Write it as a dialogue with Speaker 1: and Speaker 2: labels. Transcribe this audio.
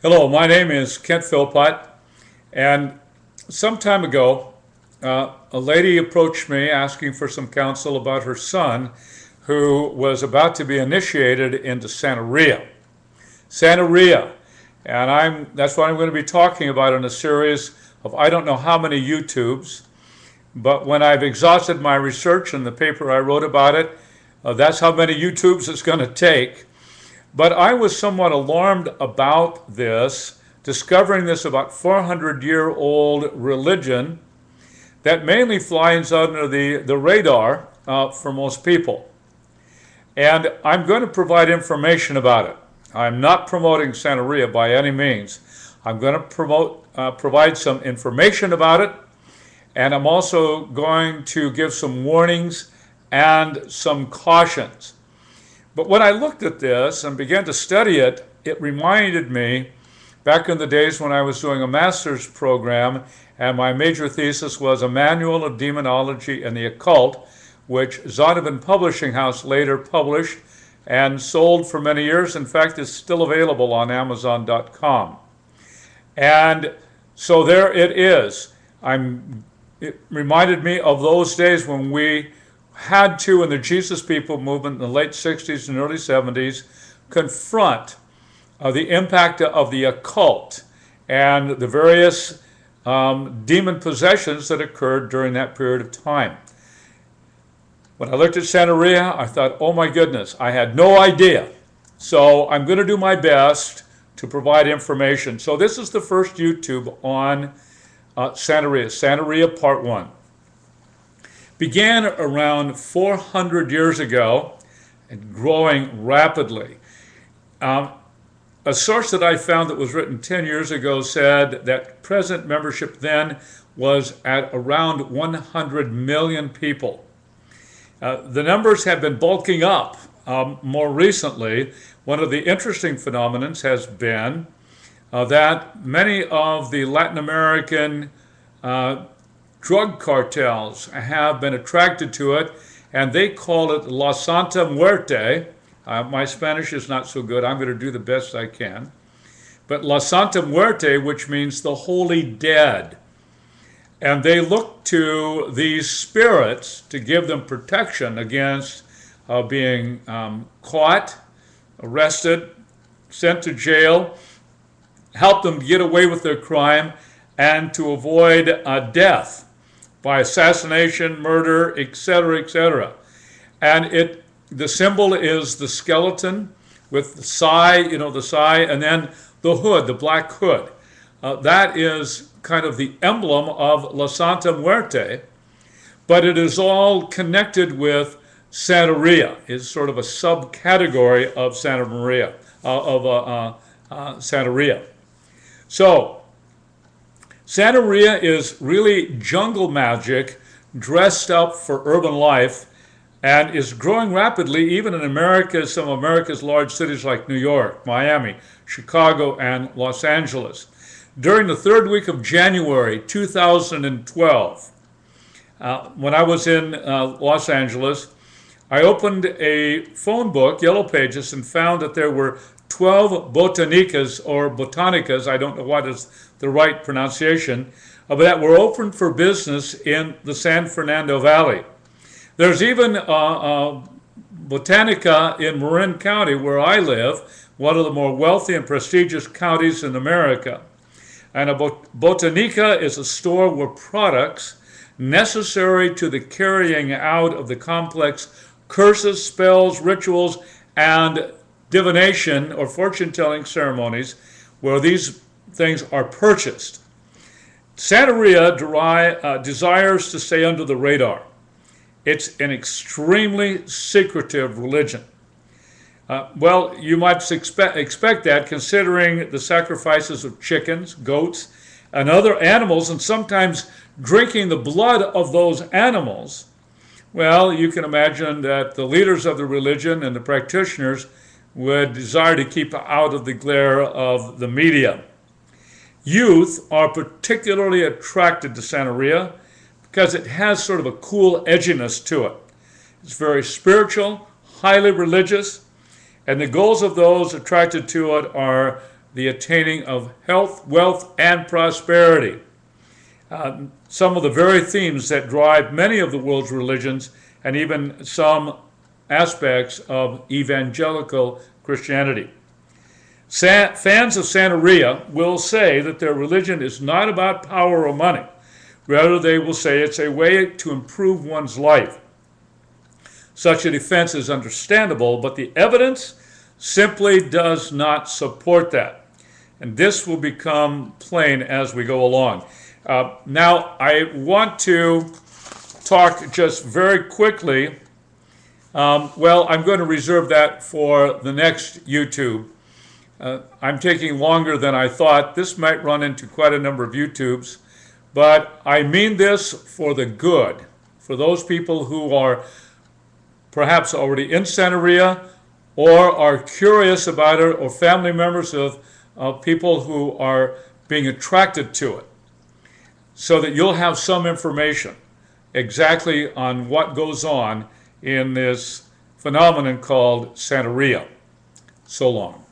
Speaker 1: Hello, my name is Kent Philpott, and some time ago, a lady approached me asking for some counsel about her son who was about to be initiated into Santeria. Santeria, and that's what I'm going to be talking about in a series of I don't know how many YouTubes, but when I've exhausted my research and the paper I wrote about it, that's how many YouTubes it's going to take. But I was somewhat alarmed about this, discovering this about 400-year-old religion that mainly flies under the radar for most people. And I'm going to provide information about it. I'm not promoting Santeria by any means. I'm going to provide some information about it, and I'm also going to give some warnings and some cautions. But when I looked at this and began to study it, it reminded me back in the days when I was doing a master's program, and my major thesis was a manual of demonology and the occult, which Zondervan Publishing House later published and sold for many years. In fact, it's still available on Amazon.com. And so there it is. It reminded me of those days when we had to, in the Jesus People movement in the late 60s and early 70s, confront the impact of the occult and the various demon possessions that occurred during that period of time. When I looked at Santeria, I thought, oh my goodness, I had no idea. So I'm going to do my best to provide information. So this is the first YouTube on Santeria, Santeria Part 1. Began around 400 years ago and growing rapidly. A source that I found that was written 10 years ago said that present membership then was at around 100 million people. The numbers have been bulking up more recently. One of the interesting phenomena has been that many of the Latin American drug cartels have been attracted to it, and they call it La Santa Muerte. My Spanish is not so good. I'm going to do the best I can. But La Santa Muerte, which means the holy dead. And they look to these spirits to give them protection against being caught, arrested, sent to jail, help them get away with their crime, and to avoid death by assassination, murder, etc., etc. And the symbol is the skeleton with the sai, and then the hood, the black hood. That is kind of the emblem of La Santa Muerte, but it is all connected with Santeria. It's sort of a subcategory of Santeria, Santeria. So, Santeria is really jungle magic dressed up for urban life and is growing rapidly even in America, some of America's large cities like New York, Miami, Chicago, and Los Angeles. During the third week of January 2012, when I was in Los Angeles, I opened a phone book, Yellow Pages, and found that there were 12 botanicas, or botanicas, I don't know what is the right pronunciation, but that were open for business in the San Fernando Valley. There's even a botanica in Marin County, where I live, one of the more wealthy and prestigious counties in America. And a botanica is a store where products necessary to the carrying out of the complex curses, spells, rituals, and divination or fortune-telling ceremonies, where these things are purchased. Santeria desires to stay under the radar. It's an extremely secretive religion. Well, you might expect that, considering the sacrifices of chickens, goats, and other animals, and sometimes drinking the blood of those animals. Well, you can imagine that the leaders of the religion and the practitioners would desire to keep out of the glare of the media. Youth are particularly attracted to Santeria because it has sort of a cool edginess to it. It's very spiritual, highly religious, and the goals of those attracted to it are the attaining of health, wealth, and prosperity. Some of the very themes that drive many of the world's religions and even some aspects of evangelical Christianity. Fans of Santeria will say that their religion is not about power or money. Rather, they will say it's a way to improve one's life. Such a defense is understandable, but the evidence simply does not support that. And this will become plain as we go along. Now, I want to talk just very quickly. Well, I'm going to reserve that for the next YouTube. I'm taking longer than I thought. This might run into quite a number of YouTubes, but I mean this for the good, for those people who are perhaps already in Santeria or are curious about it, or family members of people who are being attracted to it, so that you'll have some information exactly on what goes on in this phenomenon called Santeria. So long.